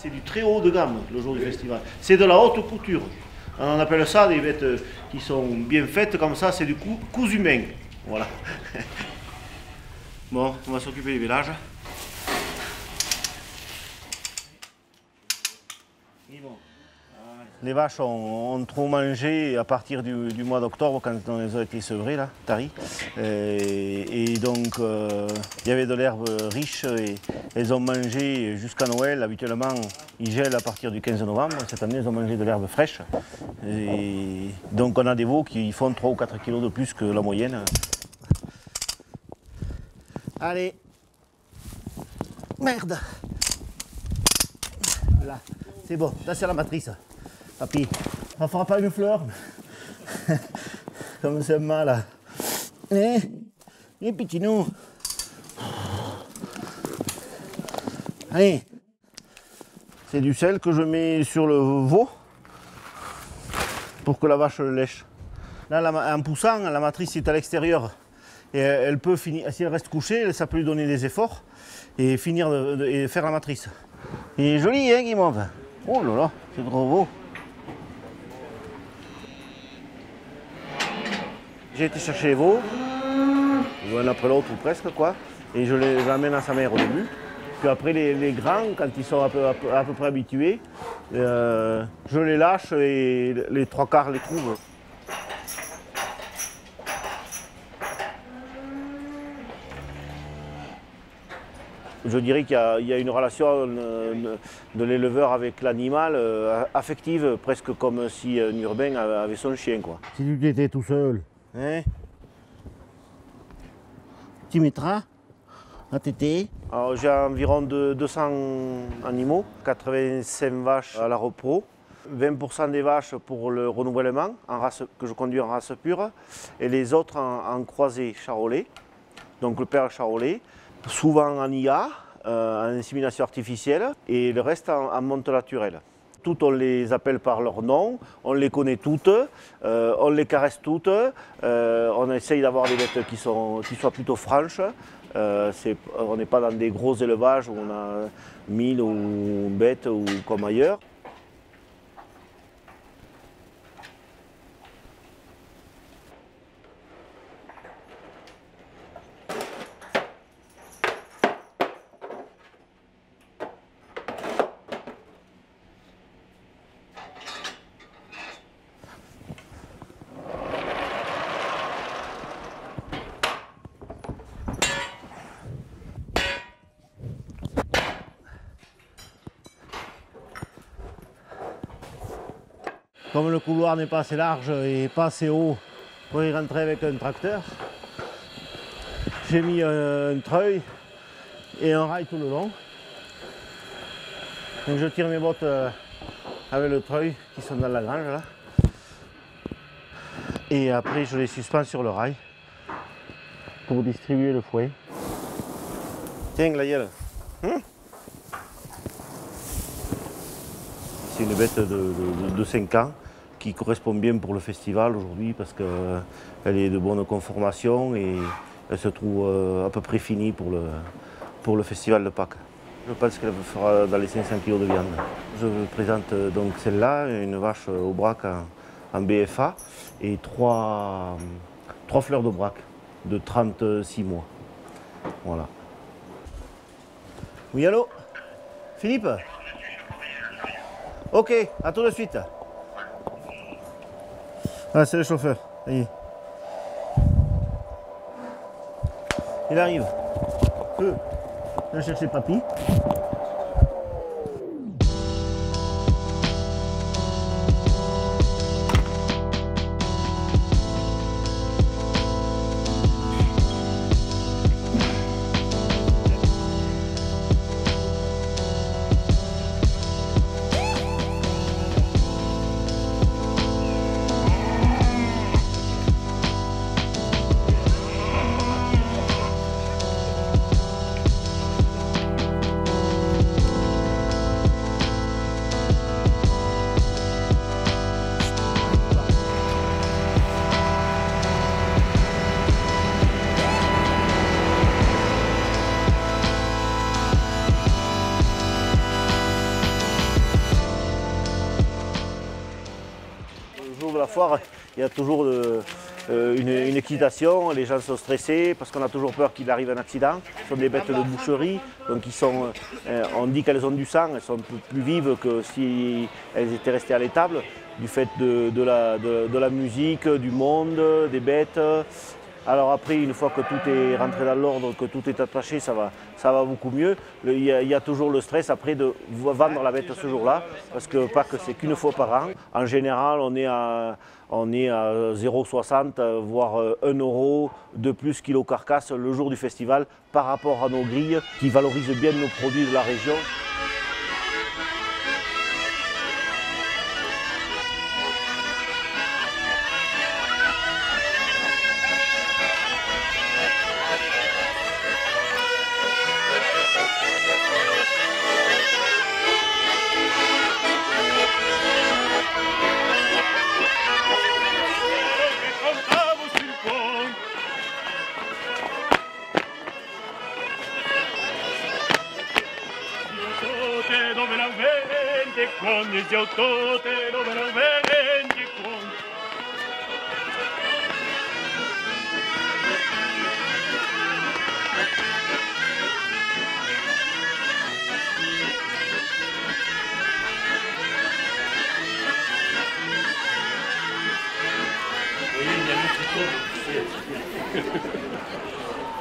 C'est du très haut de gamme le jour du festival. C'est de la haute couture. On appelle ça des bêtes qui sont bien faites comme ça, c'est du cousu main. Voilà. Bon, on va s'occuper du village. Les vaches ont trop mangé à partir du mois d'octobre quand elles ont été sevrées, là, taries. Et donc il y avait de l'herbe riche et elles ont mangé jusqu'à Noël. Habituellement, ils gèlent à partir du 15 novembre. Cette année, elles ont mangé de l'herbe fraîche. Et donc on a des veaux qui font 3 ou 4 kilos de plus que la moyenne. Allez. Merde. Là, c'est bon, là c'est la matrice. Papy, ça fera pas une fleur. Comme c'est mal. Eh, petit nous. Allez. C'est du sel que je mets sur le veau pour que la vache le lèche. Là, en poussant, la matrice est à l'extérieur. Et elle peut finir, si elle reste couchée, ça peut lui donner des efforts et finir et faire la matrice. Il est joli, hein, Guimauve? Oh là là, c'est trop beau. J'ai été chercher les veaux, l'un après l'autre ou presque quoi, et je les amène à sa mère au début. Puis après les grands, quand ils sont à peu près habitués, je les lâche et les 3/4 les trouvent. Je dirais qu'il y a une relation de l'éleveur avec l'animal affective, presque comme si un urbain avait son chien, quoi. Si tu étais tout seul, hein, tu mettras à téter. Alors j'ai environ 200 animaux, 85 vaches à la repro, 20% des vaches pour le renouvellement que je conduis en race pure, et les autres en croisé charolais, donc le père charolais. Souvent en IA, en insémination artificielle, et le reste en monte naturelle. Toutes, on les appelle par leur nom, on les connaît toutes, on les caresse toutes, on essaye d'avoir des bêtes qui soient plutôt franches. On n'est pas dans des gros élevages où on a 1000 ou bêtes ou comme ailleurs. Comme le couloir n'est pas assez large et pas assez haut pour y rentrer avec un tracteur, j'ai mis un treuil et un rail tout le long. Donc je tire mes bottes avec le treuil qui sont dans la grange là. Et après je les suspends sur le rail pour distribuer le fouet. Tiens Glaïel. C'est une bête de 5 ans qui correspond bien pour le festival aujourd'hui parce qu'elle est de bonne conformation et elle se trouve à peu près finie pour le festival de Pâques. Je pense qu'elle fera dans les 500 kg de viande. Je vous présente donc celle-là, une vache au braque en BFA et 3 fleurs de braque de 36 mois. Voilà. Oui, allô? Philippe? Ok, à tout de suite. Ah, c'est le chauffeur. Ça y est. Il arrive. Je vais chercher papy. foire, il y a toujours une excitation, les gens sont stressés parce qu'on a toujours peur qu'il arrive un accident. Ce sont des bêtes de boucherie, donc on dit qu'elles ont du sang, elles sont un peu plus vives que si elles étaient restées à l'étable, du fait de la musique, du monde, des bêtes. Alors après, une fois que tout est rentré dans l'ordre, que tout est attaché, ça va beaucoup mieux. Il y a toujours le stress après de vendre la bête ce jour-là, parce que Pâques, c'est qu'une fois par an. En général, on est à 0,60, voire 1 euro de plus kilo carcasse le jour du festival par rapport à nos grilles qui valorisent bien nos produits de la région.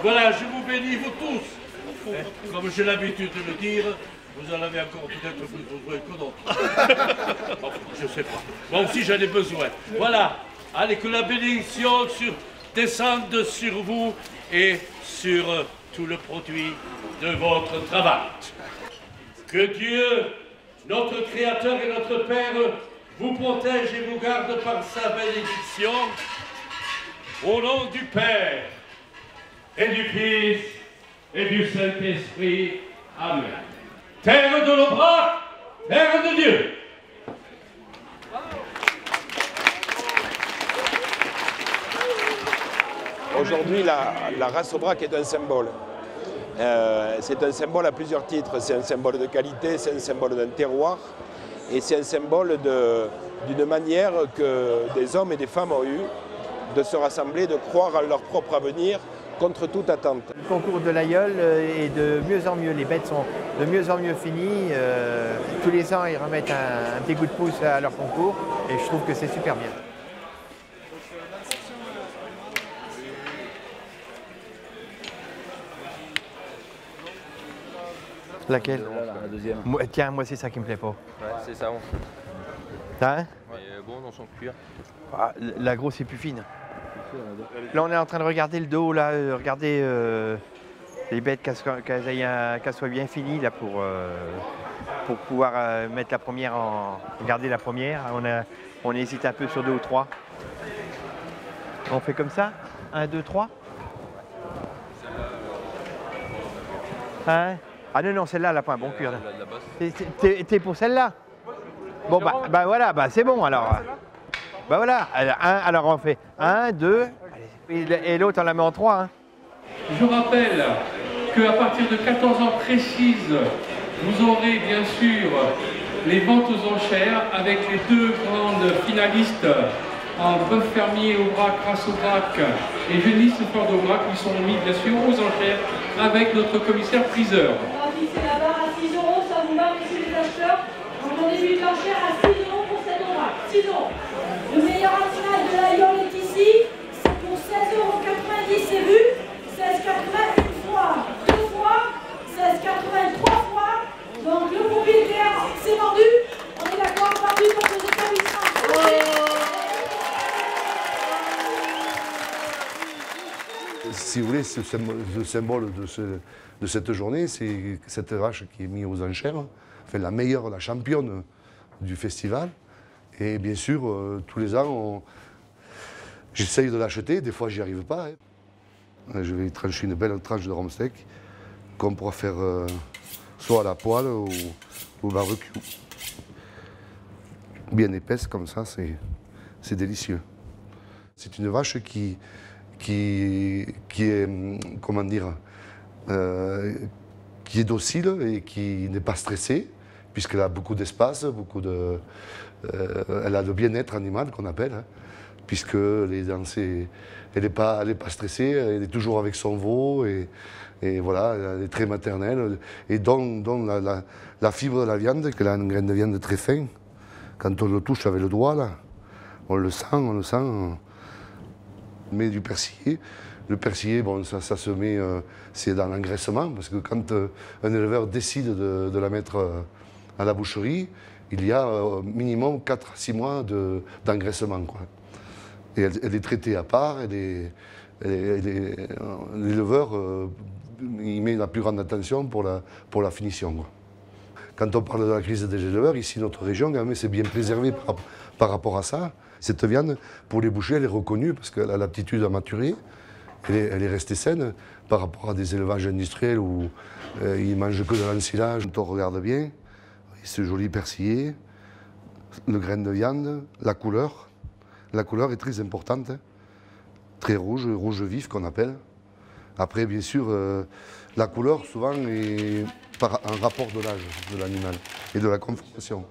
Voilà, je vous bénis, vous tous. Comme j'ai l'habitude de le dire, vous en avez encore peut-être plus besoin que d'autres. Bon, je sais pas. Moi aussi j'en ai besoin. Voilà, allez, que la bénédiction descende sur vous et sur tout le produit de votre travail. Que Dieu, notre Créateur et notre Père, vous protège et vous garde par sa bénédiction. Au nom du Père, et du Fils, et du Saint-Esprit. Amen. Terre de l'Aubrac, terre de Dieu. Aujourd'hui, la race Aubrac est un symbole. C'est un symbole à plusieurs titres. C'est un symbole de qualité, c'est un symbole d'un terroir, et c'est un symbole d'une manière que des hommes et des femmes ont eu de se rassembler, de croire en leur propre avenir, contre toute attente. Le concours de l'aïeul est de mieux en mieux, les bêtes sont de mieux en mieux finies. Tous les ans, ils remettent un petit coup de pouce à leur concours et je trouve que c'est super bien. Laquelle? La deuxième. Tiens, moi c'est ça qui me plaît pas. Ouais, c'est ça. Hein? Mais bon, dans son cuir. Ah, la grosse est plus fine. Là, on est en train de regarder le dos, là, regarder les bêtes qu'elles soient bien finies là, pour pouvoir mettre la première garder la première. On hésite un peu sur 2 ou 3. On fait comme ça? 1, 2, 3. Hein? Ah non, celle-là, elle n'a pas un bon cuir. T'es pour celle-là? Bon, bah voilà, c'est bon alors. Bah voilà, alors on fait 1, 2, et l'autre on la met en 3. Hein. Je rappelle qu'à partir de 14 ans précises, vous aurez bien sûr les ventes aux enchères avec les 2 grandes finalistes en bœuf fermier Aubrac, race Aubrac et Génisse Fort d'Aubrac qui sont mis bien sûr aux enchères avec notre commissaire priseur. On va fixer la barre à 6 €, ça vous va, messieurs les acheteurs. Donc on débute l'enchère à 6 € pour cet Aubrac. 6 €. Le meilleur animal de l'aïeul est ici. C'est pour 16,90 € c'est vu. 16,80 une fois, 2 fois, 16,80 3 fois. Donc le propriétaire, c'est vendu. On est d'accord, vendu pour nos établissements. Si vous voulez, le symbole de cette journée, c'est cette vache qui est mise aux enchères, enfin la meilleure, la championne du festival. Et bien sûr, tous les ans, j'essaye de l'acheter, des fois j'y arrive pas. Je vais trancher une belle tranche de rhum steak qu'on pourra faire soit à la poêle ou au barbecue. Bien épaisse comme ça, c'est délicieux. C'est une vache qui est, comment dire, qui est docile et qui n'est pas stressée, puisqu'elle a beaucoup d'espace, beaucoup de elle a le bien-être animal qu'on appelle, hein, puisque elle n'est pas stressée, elle est toujours avec son veau et voilà, elle est très maternelle. Et dont la fibre de la viande, qu'elle a une graine de viande très fin, quand on le touche avec le doigt, là, on le sent. On met du persillé. Le persillé, bon, ça se met, c'est dans l'engraissement, parce que quand un éleveur décide de la mettre à la boucherie, il y a minimum 4 à 6 mois d'engraissement, quoi. Et elle est traitée à part, l'éleveur il met la plus grande attention pour la finition, quoi. Quand on parle de la crise des éleveurs, ici, notre région, quand même, c'est bien préservé par rapport à ça. Cette viande, pour les bouchers, elle est reconnue parce qu'elle a l'aptitude à maturer. Elle est restée saine par rapport à des élevages industriels où ils ne mangent que de l'ensilage. Quand on regarde bien, ce joli persillé, le grain de viande, la couleur. La couleur est très importante, hein. Très rouge, rouge vif qu'on appelle. Après, bien sûr, la couleur souvent est en rapport de l'âge de l'animal et de la conformation.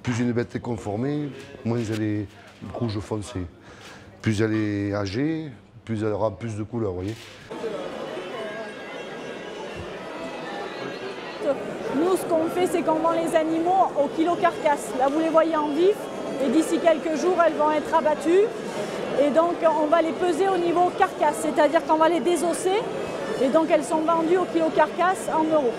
Plus une bête est conformée, moins elle est rouge foncé. Plus elle est âgée, plus elle aura plus de couleurs, vous voyez. Nous, ce qu'on fait, c'est qu'on vend les animaux au kilo carcasse. Là, vous les voyez en vif, et d'ici quelques jours, elles vont être abattues. Et donc, on va les peser au niveau carcasse, c'est-à-dire qu'on va les désosser. Et donc, elles sont vendues au kilo carcasse en euros.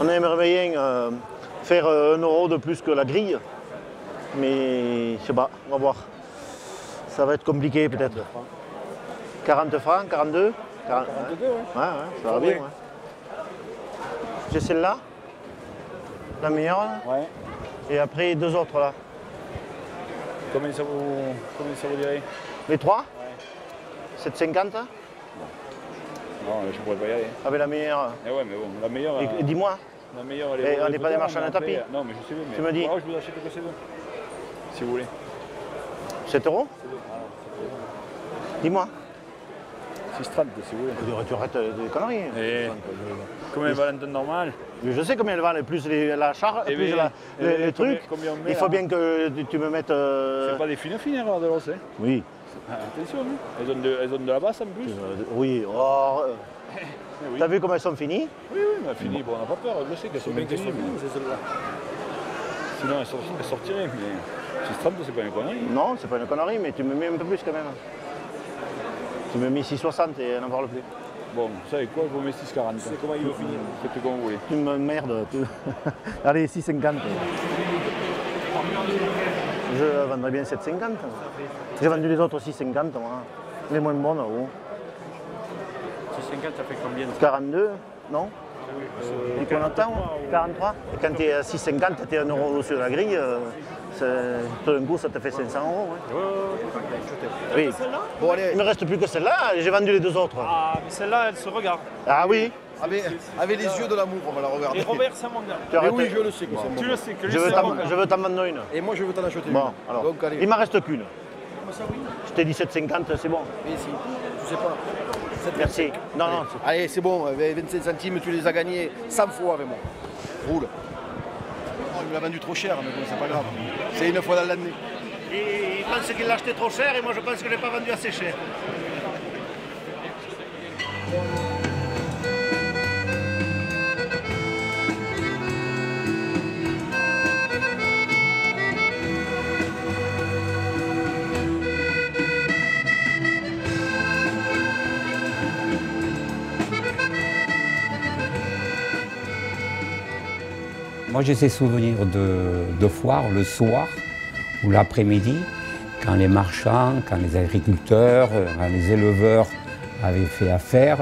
On aimerait bien faire 1 euro de plus que la grille, mais je sais pas, on va voir. Ça va être compliqué peut-être. 40 francs, 42 42, ouais. Ouais, ça va bien. Ouais. J'ai celle-là, la meilleure, là. Ouais. Et après 2 autres là. Combien ça vous dirait? Les 3 Ouais. 7,50 hein. Non, je pourrais pas y aller. Avec la meilleure. Eh ouais, mais bon, la meilleure. Et dis-moi. La meilleure, Et on n'est pas des marchands de tapis. Non, mais je sais bien. Mais tu me dis. Oh, je vous achète que c'est deux. Si vous voulez. 7 euros. Dis-moi. 6,30 si vous voulez. Tu arrêtes des conneries. Combien valent un normal? Je sais combien elle valent, plus la charge, plus les trucs. Il faut bien que tu me mettes. C'est pas des fines alors de l'os, hein? Oui. Attention, hein. Elles ont de la basse en plus. Oui. Oh, oui. T'as vu comment elles sont finies? Oui, mais finies, bon, on n'a pas peur, je sais qu'elles sont bien finies. Sinon elles sortiraient, mais 6,30 c'est pas une connerie. Non, c'est pas une connerie, mais tu me mets un peu plus quand même. Tu me mets 6,60 et n'en parle plus. Bon, vous savez quoi, je vous mets 6,40. C'est comment il veut finir? Faites comme vous voulez. Tu me merdes. Allez, 6,50. Je vendrais bien 7,50. J'ai vendu les autres 6,50, moi. Les moins bonnes, oh. 6,50 ça fait combien? 42, non? Et qu'on attend 43. Et quand tu es à 6,50, tu es 1 euro au-dessus de la grille, tout d'un coup ça te fait 500 euros. Ouais. Oui. Bon, allez. Il ne me reste plus que celle-là, j'ai vendu les 2 autres. Ah, mais celle-là, elle se regarde. Ah oui. Avec les yeux de l'amour, on va la regarder. Et Robert, c'est mon gars. Oui, je le sais que c'est mon gars. Tu le sais que je veux t'en vendre une. Et moi, je veux t'en acheter une. Bon, alors. Donc, allez. Il m'en reste qu'une. Comment ça, oui? Je t'ai dit 7,50, c'est bon. Mais si, je sais pas. Merci. Non, non. Allez, c'est bon, 25 centimes, tu les as gagnés 100 fois avec moi. Roule. Oh, il me l'a vendu trop cher, mais bon, c'est pas grave. C'est une fois dans l'année. Il pense qu'il l'a acheté trop cher et moi je pense que je ne l'ai pas vendu assez cher. Moi j'ai ces souvenirs de foire le soir ou l'après-midi, quand les marchands, quand les agriculteurs, quand les éleveurs avaient fait affaire,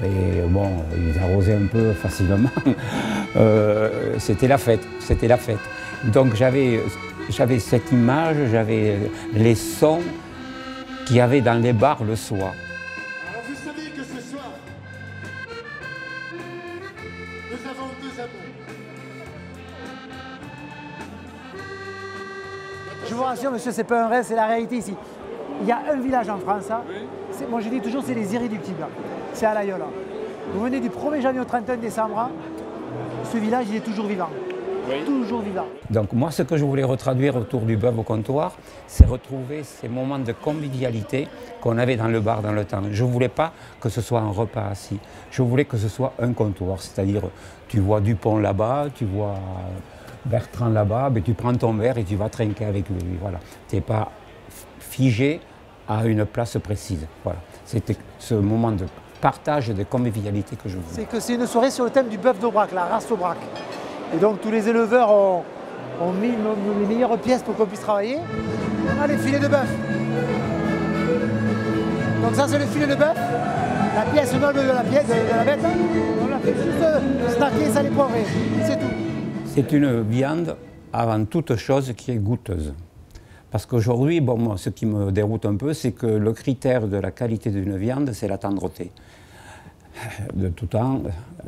et bon, ils arrosaient un peu facilement, c'était la fête, c'était la fête. Donc j'avais cette image, j'avais les sons qu'il y avait dans les bars le soir. Alors vous savez que ce soir, nous avons 2 amours. Je vous rassure, monsieur, c'est pas un rêve, c'est la réalité ici. Il y a un village en France, hein. Moi je dis toujours c'est les irréductibles, c'est à l'Aïeul. Vous venez du 1er janvier au 31 décembre, ce village il est toujours vivant. Oui. Toujours vivant. Donc moi ce que je voulais retraduire autour du bœuf au comptoir, c'est retrouver ces moments de convivialité qu'on avait dans le bar dans le temps. Je ne voulais pas que ce soit un repas assis, je voulais que ce soit un comptoir, c'est-à-dire tu vois Dupont là-bas, tu vois Bertrand là-bas, ben, tu prends ton verre et tu vas trinquer avec lui. Voilà. Tu n'es pas figé à une place précise. Voilà. C'était ce moment de partage et de convivialité que je voulais. C'est que c'est une soirée sur le thème du bœuf d'Aubrac, la race Aubrac. Et donc tous les éleveurs ont mis les meilleures pièces pour qu'on puisse travailler. On a les filets de bœuf. Donc ça c'est le filet de bœuf, la pièce noble de la bête. On l'a fait juste snacker, salé poivré, c'est tout. C'est une viande avant toute chose qui est goûteuse. Parce qu'aujourd'hui, bon, moi, ce qui me déroute un peu, c'est que le critère de la qualité d'une viande, c'est la tendreté. De tout temps,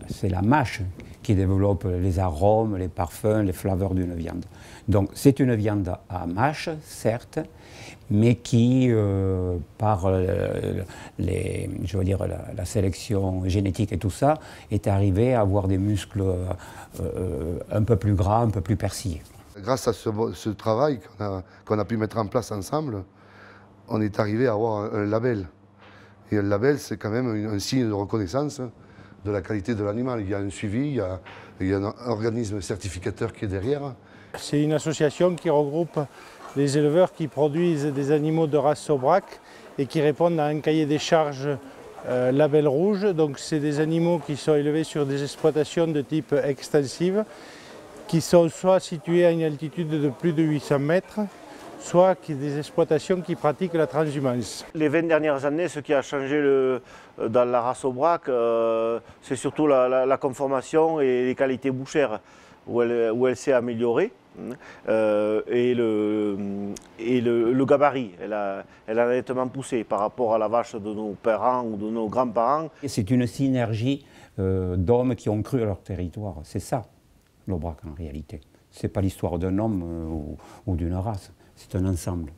c'est la mâche qui développe les arômes, les parfums, les flaveurs d'une viande. Donc c'est une viande à mâche, certes, mais qui, par je veux dire, la sélection génétique et tout ça, est arrivée à avoir des muscles un peu plus gras, un peu plus persillés. Grâce à ce travail qu'on a pu mettre en place ensemble, on est arrivé à avoir un label. Et un label, c'est quand même un signe de reconnaissance de la qualité de l'animal. Il y a un suivi, il y a un organisme certificateur qui est derrière. C'est une association qui regroupe les éleveurs qui produisent des animaux de race Aubrac et qui répondent à un cahier des charges label rouge. Donc c'est des animaux qui sont élevés sur des exploitations de type extensive, qui sont soit situées à une altitude de plus de 800 mètres, soit des exploitations qui pratiquent la transhumance. Les 20 dernières années, ce qui a changé dans la race Aubrac, c'est surtout la conformation et les qualités bouchères, où elle s'est améliorée, et le gabarit, elle a nettement poussé par rapport à la vache de nos parents ou de nos grands-parents. C'est une synergie d'hommes qui ont cru à leur territoire, c'est ça l'Aubrac en réalité. Ce n'est pas l'histoire d'un homme ou d'une race. C'est un ensemble.